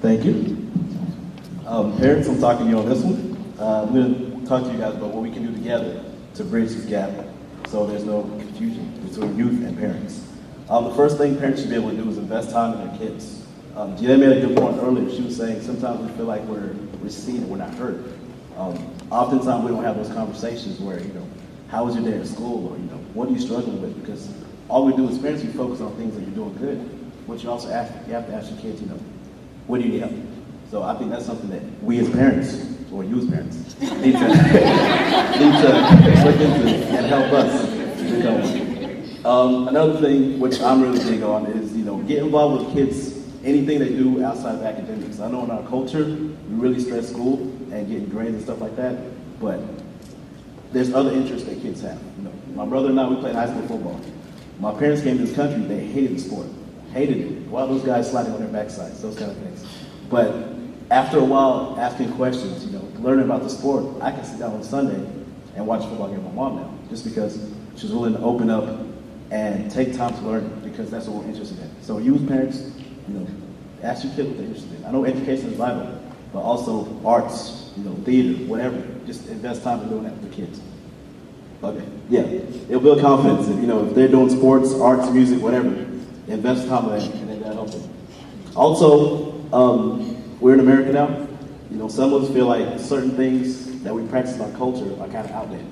Thank you. Parents, I'm talking to you on this one. I'm going to talk to you guys about what we can do together to bridge this gap so there's no confusion between youth and parents. The first thing parents should be able to do is invest time in their kids. Gina made a good point earlier. She was saying sometimes we feel like we're seen and we're not heard. Oftentimes we don't have those conversations where, how was your day at school, or, what are you struggling with? Because all we do as parents, we focus on things that you're doing good. But you also have to ask your kids, what do you need help? So I think that's something that we as parents, or you as parents, need to look into and help us. Another thing which I'm really big on is, get involved with kids, anything they do outside of academics. I know in our culture, we really stress school and getting grades and stuff like that, but there's other interests that kids have. My brother and I, we played high school football. My parents came to this country, they hated the sport, hated it. Why are those guys sliding on their backsides, those kind of things. But after a while, asking questions, learning about the sport, I can sit down on Sunday and watch a football game with my mom now, just because she's willing to open up and take time to learn, because that's what we're interested in. So you as parents, ask your kids what they're interested in. I know education is vital, but also arts, theater, whatever. Just invest time in doing that with the kids. Okay, yeah. It'll build confidence. If they're doing sports, arts, music, whatever, invest time in that, and then that'll help them. Also, we're in America now. Some of us feel like certain things that we practice in our culture are kind of outdated.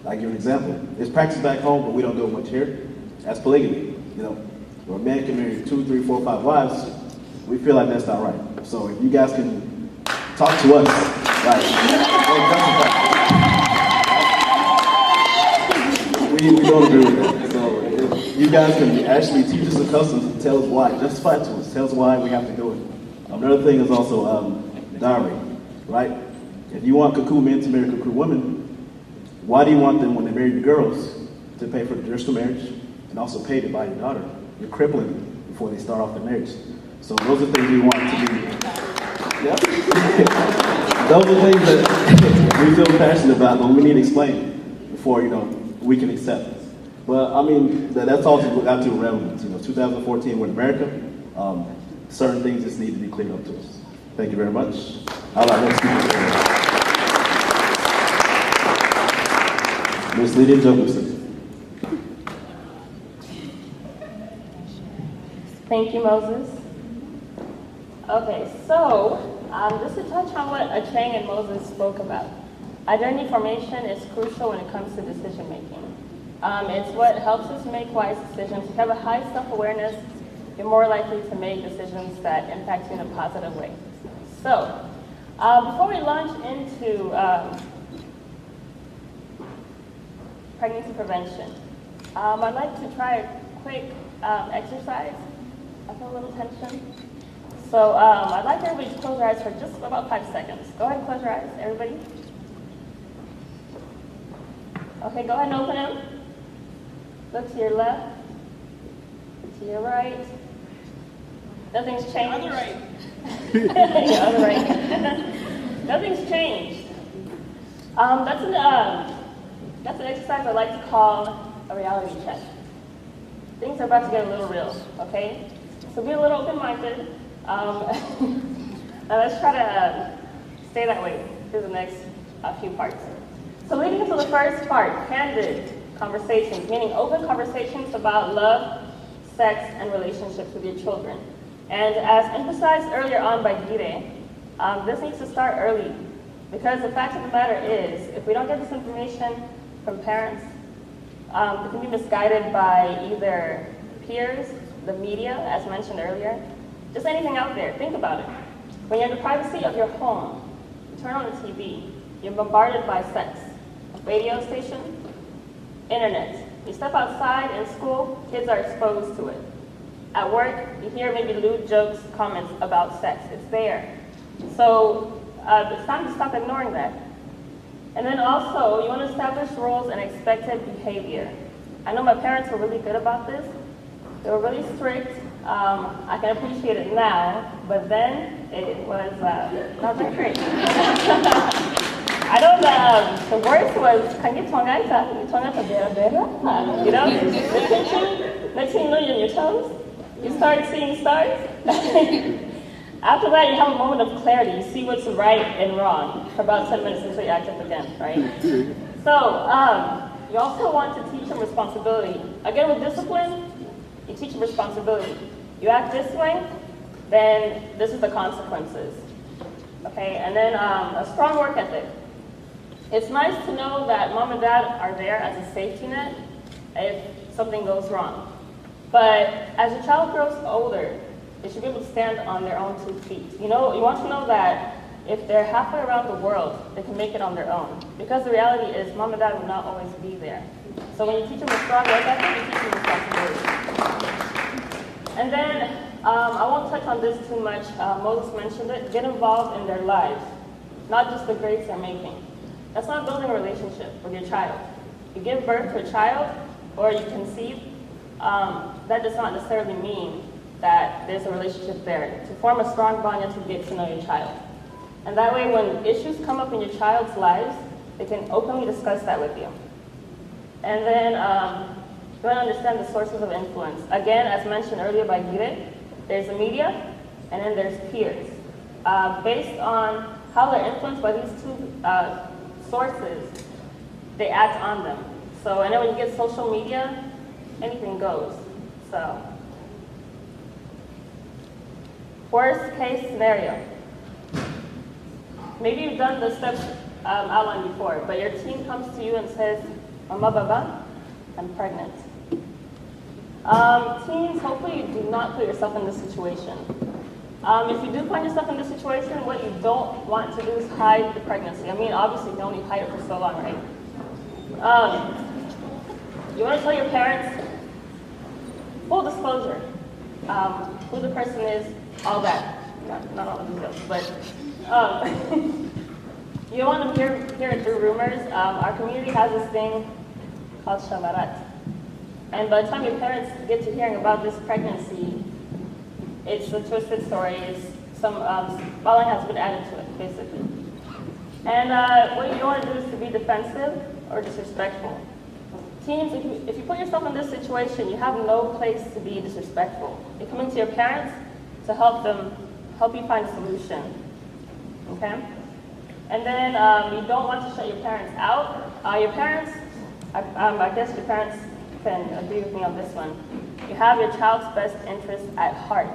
I'll give you an example. It's practiced back home, but we don't do it much here. That's polygamy. Where a man can marry 2, 3, 4, 5 wives, we feel like that's not right. So if you guys can talk to us, we don't agree with that. So if you guys can actually teach us the customs, tell us why, justify it to us, tell us why we have to do it. Another thing is also dowry, right? If you want Kaku men to marry Kaku women, why do you want them, when they marry the girls, to pay for the traditional marriage and also pay to buy your daughter? You're crippling them before they start off their marriage. So those are things we want to be. Yeah. Those are things that we feel passionate about, but we need to explain before we can accept it. But that's all to got to relevance. 2014, we're in America. Certain things just need to be cleared up to us. Thank you very much. I'd like next speaker. Ms. Lydia Jacobson. Thank you, Moses. Okay, so just to touch on what Acheng and Moses spoke about, identity formation is crucial when it comes to decision making. It's what helps us make wise decisions. If you have a high self-awareness, you're more likely to make decisions that impact you in a positive way. So, before we launch into pregnancy prevention, I'd like to try a quick exercise. I feel a little tension. So I'd like everybody to close their eyes for just about 5 seconds. Go ahead and close your eyes, everybody. Okay, go ahead and open them. Look to your left, to your right. Nothing's changed. Other right. Yeah, other right. Nothing's changed. That's an exercise I like to call a reality check. Things are about to get a little real, okay? So be a little open-minded. Now let's try to stay that way through the next few parts. So leading into the first part, candid conversations, meaning open conversations about love, sex, and relationships with your children. And as emphasized earlier on by Gide, this needs to start early, because the fact of the matter is, if we don't get this information from parents, it can be misguided by either peers, the media, as mentioned earlier, just anything out there. Think about it. When you're in the privacy of your home, you turn on the TV, you're bombarded by sex. Radio station, internet. You step outside in school, kids are exposed to it. At work, you hear maybe lewd jokes, comments about sex. It's there. So it's time to stop ignoring that. And then also, you want to establish rules and expected behavior. I know my parents were really good about this. They were really strict. I can appreciate it now, but then it was not that great. I know the worst was, next thing you know, you're on your toes. You start seeing stars. After that, you have a moment of clarity. You see what's right and wrong for about 10 minutes until you act up again, right? So, you also want to teach them responsibility. Again, with discipline, you teach them responsibility. You act this way, then this is the consequences. Okay, and then a strong work ethic. It's nice to know that mom and dad are there as a safety net if something goes wrong. But as your child grows older, they should be able to stand on their own 2 feet. You want to know that if they're halfway around the world, they can make it on their own. Because the reality is, mom and dad will not always be there. So when you teach them a strong work ethic, you teach them responsibility. And then, I won't touch on this too much. Moses mentioned it. Get involved in their lives, not just the grades they're making. That's not building a relationship with your child. You give birth to a child, or you conceive, that does not necessarily mean that there's a relationship there. To form a strong bond, you have to get to know your child. And that way, when issues come up in your child's lives, they can openly discuss that with you. And then, you want to understand the sources of influence. Again, as mentioned earlier by Gire, there's the media, and then there's peers. Based on how they're influenced by these 2 sources, they act on them. So, and then when you get social media, anything goes. So, worst case scenario. Maybe you've done the steps outlined before, but your teen comes to you and says, Mama Baba, I'm pregnant. Teens, hopefully you do not put yourself in this situation. If you do find yourself in this situation, what you don't want to do is hide the pregnancy. I mean, obviously you can only hide it for so long, right? You want to tell your parents, full disclosure, who the person is, all that. Not all the details, but you don't want to hear it through rumors. Our community has this thing called shamarat. And by the time your parents get to hearing about this pregnancy, it's a twisted story. It's some spelling has been added to it, basically. And what you don't want to do is to be defensive or disrespectful. Teens, if you put yourself in this situation, you have no place to be disrespectful. You're coming to your parents to help you find a solution. Okay? And then you don't want to shut your parents out. Your parents, I guess your parents can agree with me on this one. You have your child's best interest at heart.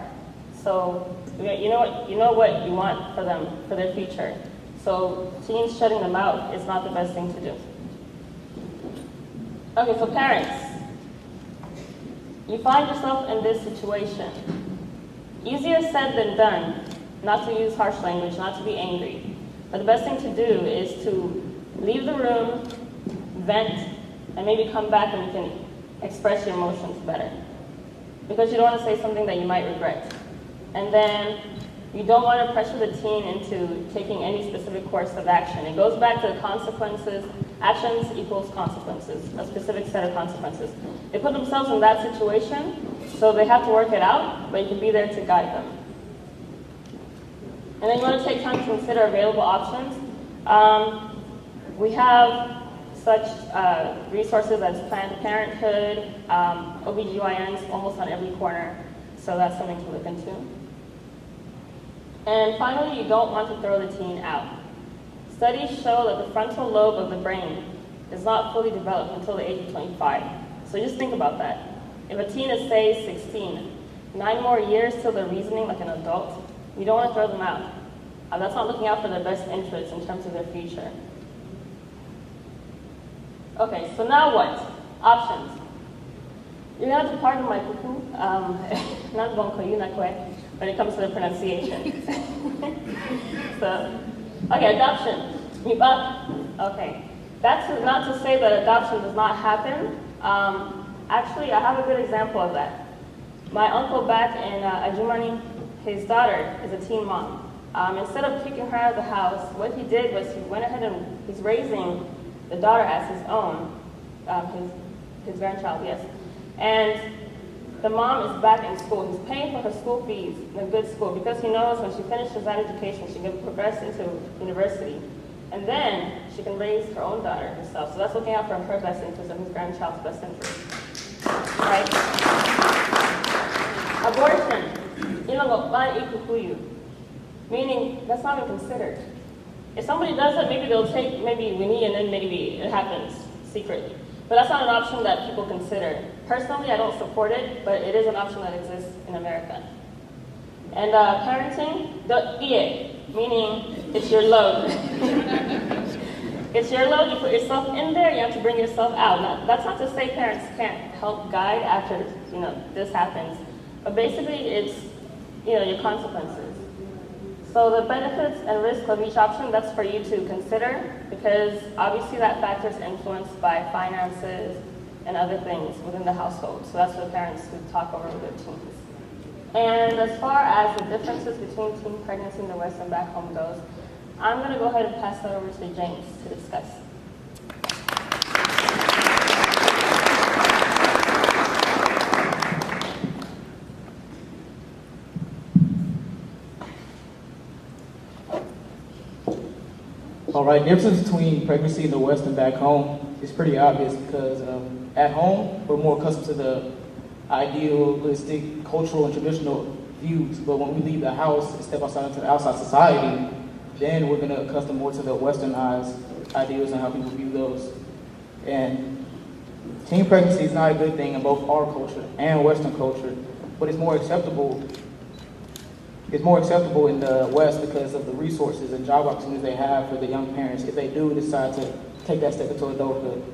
So you know what you want for them, for their future. So teens shutting them out is not the best thing to do. Okay, so parents, you find yourself in this situation. Easier said than done, not to use harsh language, not to be angry. But the best thing to do is to leave the room, vent, and maybe come back and you can express your emotions better. Because you don't want to say something that you might regret. And then you don't want to pressure the teen into taking any specific course of action. It goes back to the consequences. Actions equals consequences, a specific set of consequences. They put themselves in that situation, so they have to work it out, but you can be there to guide them. And then you want to take time to consider available options. We have such resources as Planned Parenthood, OBGYNs almost on every corner, so that's something to look into. And finally, you don't want to throw the teen out. Studies show that the frontal lobe of the brain is not fully developed until the age of 25. So just think about that. If a teen is, say, 16, 9 more years till they're reasoning like an adult, you don't want to throw them out. That's not looking out for their best interests in terms of their future. Okay, so now what? Options. You're going to have to pardon my cuckoo, when it comes to the pronunciation. So, okay, adoption. Okay. That's not to say that adoption does not happen. Actually, I have a good example of that. My uncle back in Ajumani, his daughter is a teen mom. Instead of kicking her out of the house, what he did was he went ahead and he's raising the daughter as his own, his grandchild, yes. And the mom is back in school. He's paying for her school fees in a good school because he knows when she finishes that education, she can progress into university. And then she can raise her own daughter herself. So that's looking out for her best interest and his grandchild's best interest. Right? Abortion. meaning that's not even considered. If somebody does it, maybe they'll take maybe Winnie and then maybe it happens secretly. But that's not an option that people consider. Personally, I don't support it, but it is an option that exists in America. And parenting, the EA, meaning it's your load. It's your load, you put yourself in there, you have to bring yourself out. Now, that's not to say parents can't help guide after, this happens. But basically, it's, your consequences. So the benefits and risks of each option, that's for you to consider, because obviously that factor is influenced by finances and other things within the household. So that's for the parents to talk over with their teens. And as far as the differences between teen pregnancy in the West and back home goes, I'm going to go ahead and pass that over to James to discuss. All right, the difference between pregnancy in the West and back home is pretty obvious because at home, we're more accustomed to the idealistic, cultural, and traditional views. But when we leave the house and step outside into the outside society, then we're going to accustom more to the westernized ideals and how people view those. And teen pregnancy is not a good thing in both our culture and Western culture, but it's more acceptable. It's more acceptable in the West because of the resources and job opportunities they have for the young parents if they do decide to take that step into adulthood.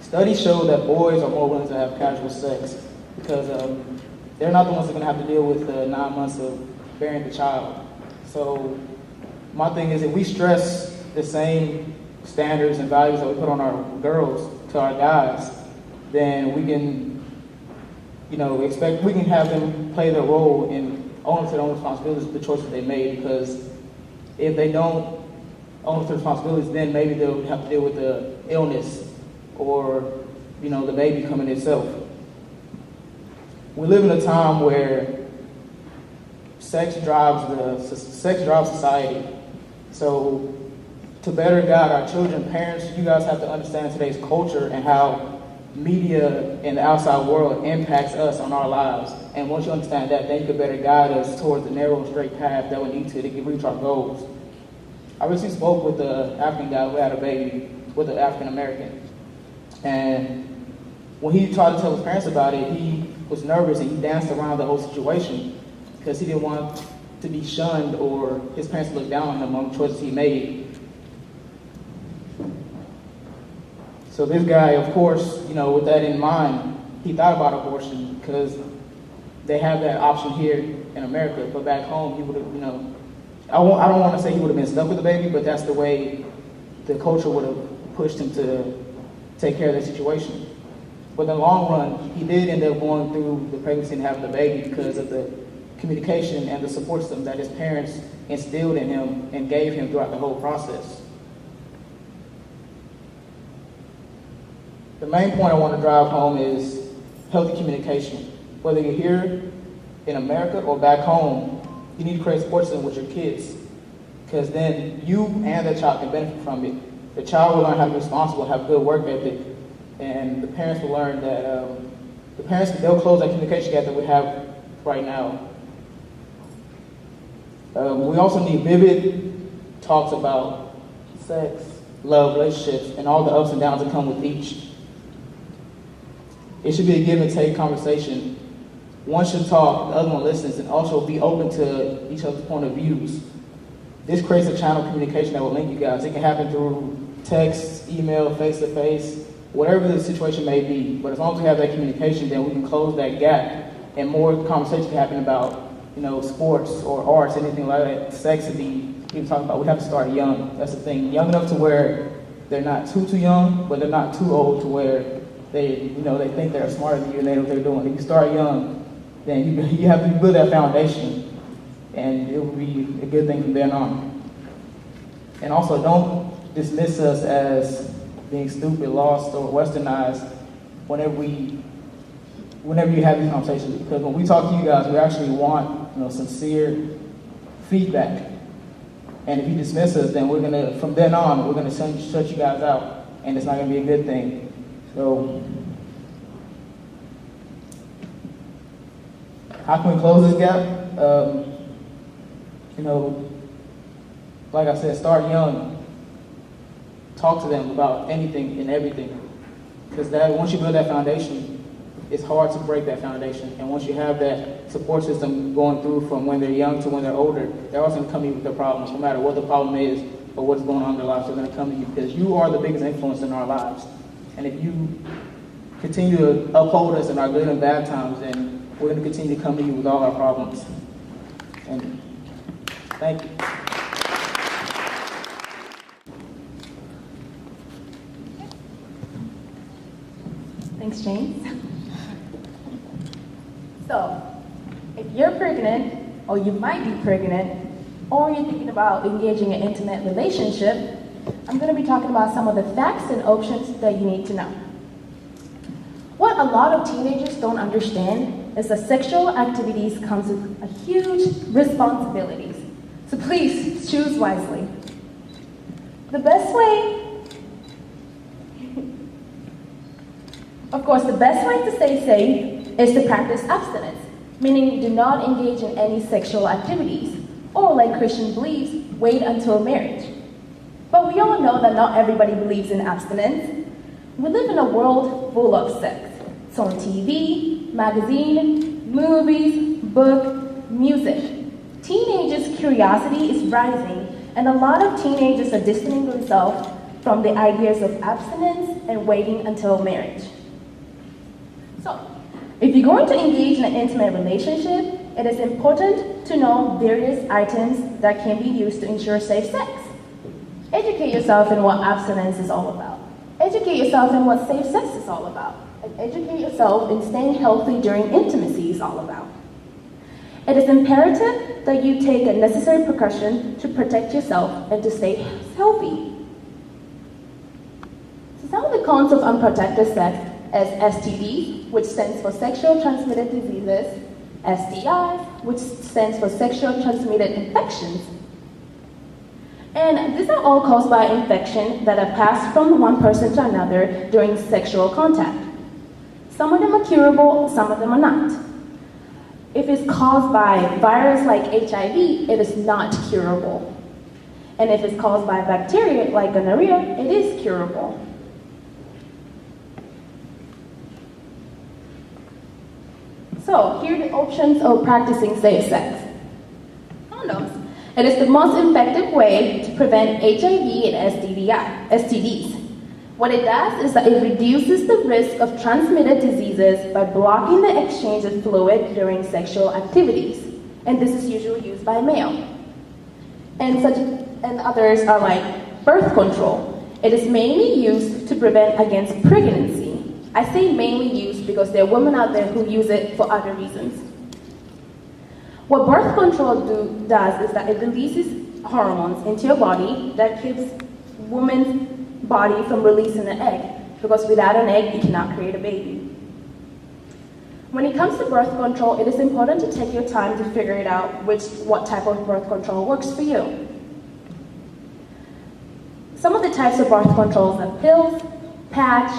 Studies show that boys are more willing to have casual sex because they're not the ones that are going to have to deal with 9 months of bearing the child. So my thing is, if we stress the same standards and values that we put on our girls to our guys, then we can, we can have them play their role in owning to their own responsibilities for the choices they made, because if they don't own to their responsibilities, then maybe they'll have to deal with the illness or, the baby coming itself. We live in a time where sex drives society. So to better guide our children, parents, you guys have to understand today's culture and how media and the outside world impacts us on our lives. And once you understand that, then you can better guide us towards the narrow and straight path that we need to reach our goals. I recently spoke with an African guy who had a baby with an African American. And when he tried to tell his parents about it, he was nervous and he danced around the whole situation because he didn't want to be shunned or his parents to look down on him on the choices he made. So this guy, of course, with that in mind, he thought about abortion because they have that option here in America, but back home he would have, I don't want to say he would have been stuck with the baby, but that's the way the culture would have pushed him to take care of that situation. But in the long run, he did end up going through the pregnancy and having the baby because of the communication and the support system that his parents instilled in him and gave him throughout the whole process. The main point I want to drive home is healthy communication. Whether you're here in America or back home, you need to create a support system with your kids, because then you and the child can benefit from it. The child will learn how to be responsible, have good work ethic, and the parents will learn that they'll close that communication gap that we have right now. We also need vivid talks about sex, love, relationships, and all the ups and downs that come with each. It should be a give and take conversation. One should talk, the other one listens, and also be open to each other's point of views. This creates a channel of communication that will link you guys. It can happen through text, email, face-to-face, whatever the situation may be. But as long as we have that communication, then we can close that gap, and more conversations can happen about, sports or arts, anything like that. Sex would be, people talk about, we have to start young. That's the thing. Young enough to where they're not too young, but they're not too old to where they think they're smarter than you and they know what they're doing. If you start young, then you have to build that foundation, and it will be a good thing from then on. And also, don't dismiss us as being stupid, lost, or westernized whenever you have these conversations. Because when we talk to you guys, we actually want sincere feedback. And if you dismiss us, then from then on, we're gonna shut you guys out, and it's not gonna be a good thing. So, how can we close this gap? You know, like I said, start young. Talk to them about anything and everything. Because once you build that foundation, it's hard to break that foundation. And once you have that support system going through from when they're young to when they're older, they're also going to come to you with their problems, no matter what the problem is or what's going on in their lives. They're going to come to you because you are the biggest influence in our lives. And if you continue to uphold us in our good and bad times, then we're going to continue to come to you with all our problems. And thank you. Thanks, James. So, if you're pregnant, or you might be pregnant, or you're thinking about engaging in an intimate relationship, I'm going to be talking about some of the facts and options that you need to know. What a lot of teenagers don't understand is that sexual activities comes with a huge responsibilities. So please choose wisely. The best way to stay safe is to practice abstinence, meaning do not engage in any sexual activities, or like Christian believes, wait until marriage. But we all know that not everybody believes in abstinence. We live in a world full of sex. It's on TV, magazine, movies, book, music. Teenagers' curiosity is rising, and a lot of teenagers are distancing themselves from the ideas of abstinence and waiting until marriage. So, if you're going to engage in an intimate relationship, it is important to know various items that can be used to ensure safe sex. Educate yourself in what abstinence is all about. Educate yourself in what safe sex is all about. And educate yourself in staying healthy during intimacy is all about. It is imperative that you take a necessary precaution to protect yourself and to stay healthy. So some of the cons of unprotected sex is STDs, which stands for sexual transmitted diseases, STIs, which stands for sexual transmitted infections. And these are all caused by infection that are passed from one person to another during sexual contact. Some of them are curable, some of them are not. If it's caused by virus like HIV, it is not curable. And if it's caused by bacteria like gonorrhea, it is curable. So, here are the options of practicing safe sex. Condoms. It is the most effective way to prevent HIV and STDs. What it does is that it reduces the risk of transmitted diseases by blocking the exchange of fluid during sexual activities. And this is usually used by male. And others are like birth control. It is mainly used to prevent against pregnancy. I say mainly used because there are women out there who use it for other reasons. What birth control does is that it releases hormones into your body that keeps women's body from releasing an egg, because without an egg, you cannot create a baby. When it comes to birth control, it is important to take your time to figure it out what type of birth control works for you. Some of the types of birth controls are pills, patch,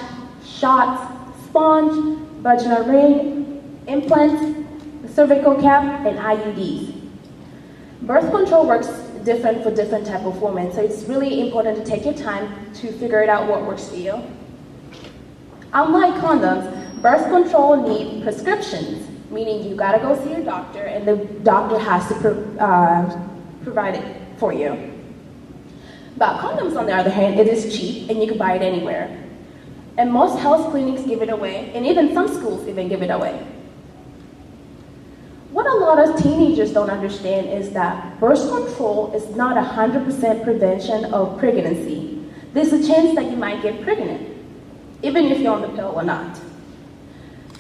shots, sponge, vaginal ring, implants, cervical cap, and IUDs. Birth control works different for different type of women, so it's really important to take your time to figure it out what works for you. Unlike condoms, birth control need prescriptions, meaning you gotta go see your doctor and the doctor has to provide it for you. But condoms, on the other hand, it is cheap and you can buy it anywhere. And most health clinics give it away, and even some schools even give it away. What a lot of teenagers don't understand is that birth control is not 100% prevention of pregnancy. There's a chance that you might get pregnant, even if you're on the pill or not.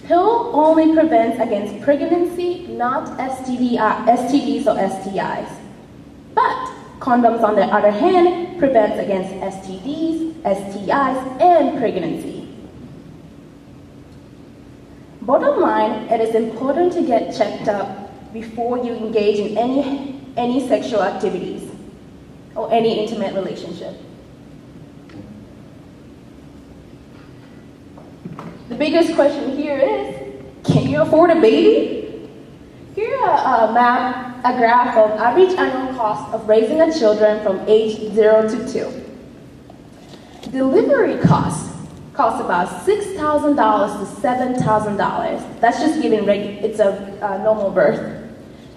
Pill only prevents against pregnancy, not STDs or STIs. But condoms, on the other hand, prevents against STDs, STIs, and pregnancy. Bottom line, it is important to get checked up before you engage in any sexual activities or any intimate relationship. The biggest question here is, can you afford a baby? Here a graph of average annual cost of raising a children from age 0 to 2. Delivery costs about $6,000 to $7,000. That's just giving it's a normal birth.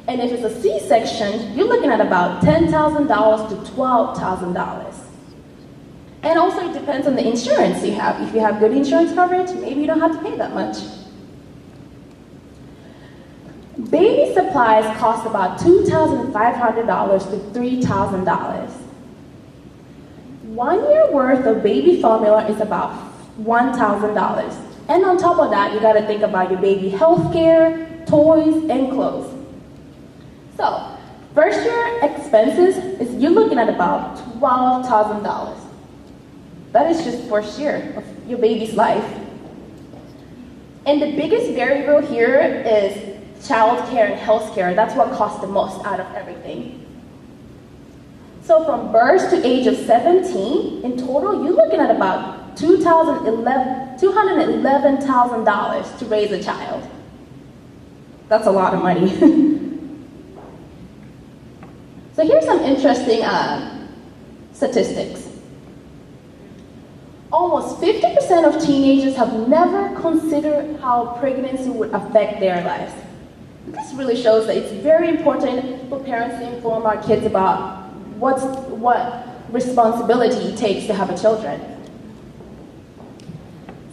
And if it's a C-section, you're looking at about $10,000 to $12,000. And also it depends on the insurance you have. If you have good insurance coverage, maybe you don't have to pay that much. Baby supplies cost about $2,500 to $3,000. 1 year worth of baby formula is about $1,000. And on top of that, you gotta think about your baby health care, toys, and clothes. So, first year expenses you're looking at about $12,000. That is just first year of your baby's life. And the biggest variable here is childcare and health care. That's what costs the most out of everything. So from birth to age of 17, in total, you're looking at about $211,000 to raise a child. That's a lot of money. So here's some interesting statistics. Almost 50% of teenagers have never considered how pregnancy would affect their lives. This really shows that it's very important for parents to inform our kids about what responsibility it takes to have a children.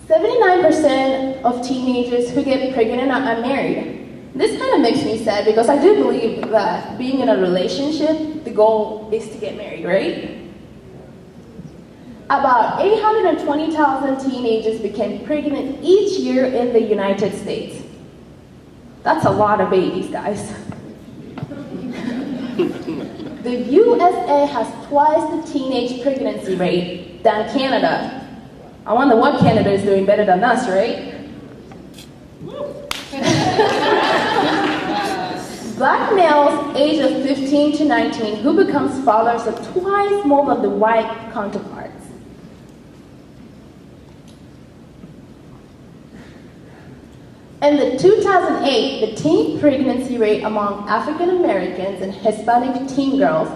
79% of teenagers who get pregnant are unmarried. This kind of makes me sad because I do believe that being in a relationship, the goal is to get married, right? About 820,000 teenagers became pregnant each year in the United States. That's a lot of babies, guys. The USA has twice the teenage pregnancy rate than Canada. I wonder what Canada is doing better than us, right? Black males aged of 15 to 19 who becomes fathers are twice more than the white counterparts. In the 2008, the teen pregnancy rate among African Americans and Hispanic teen girls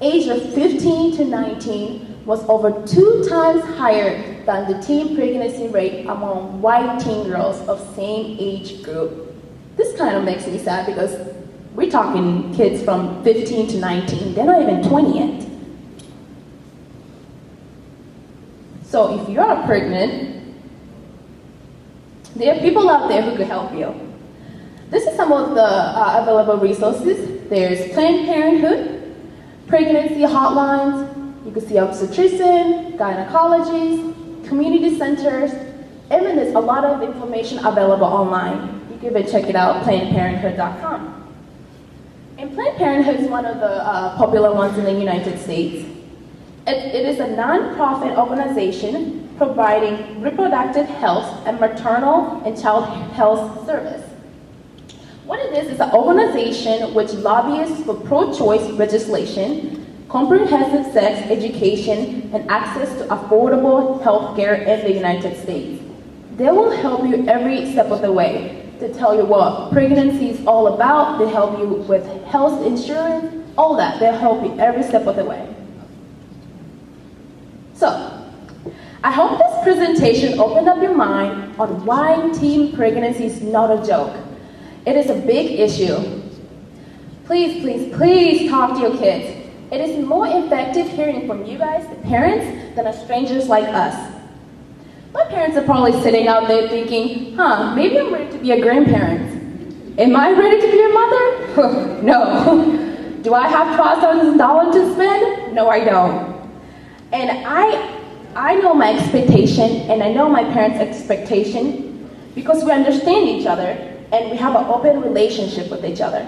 aged of 15 to 19 was over 2 times higher than the teen pregnancy rate among white teen girls of same age group. This kind of makes me sad because we're talking kids from 15 to 19. They're not even 20 yet. So if you are pregnant, there are people out there who could help you. This is some of the available resources. There's Planned Parenthood, pregnancy hotlines, you can see obstetrician, gynecologists, community centers, and then there's a lot of information available online. You can even check it out, PlannedParenthood.com. And Planned Parenthood is one of the popular ones in the United States. It is a non-profit organization providing reproductive health and maternal and child health service. What it is an organization which lobbyists for pro-choice legislation, comprehensive sex education, and access to affordable health care in the United States. They will help you every step of the way to tell you what pregnancy is all about. They help you with health insurance, all that. They'll help you every step of the way. So, I hope this presentation opened up your mind on why teen pregnancy is not a joke. It is a big issue. Please, please, please talk to your kids. It is more effective hearing from you guys, the parents, than strangers like us. My parents are probably sitting out there thinking, maybe I'm ready to be a grandparent. Am I ready to be a mother? No. Do I have $12,000 to spend? No, I don't. And I know my expectation, and I know my parents' expectation, because we understand each other, and we have an open relationship with each other.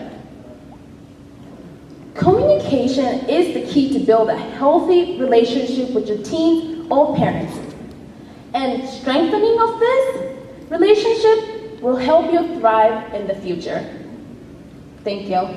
Communication is the key to build a healthy relationship with your teens or parents. And strengthening of this relationship will help you thrive in the future. Thank you.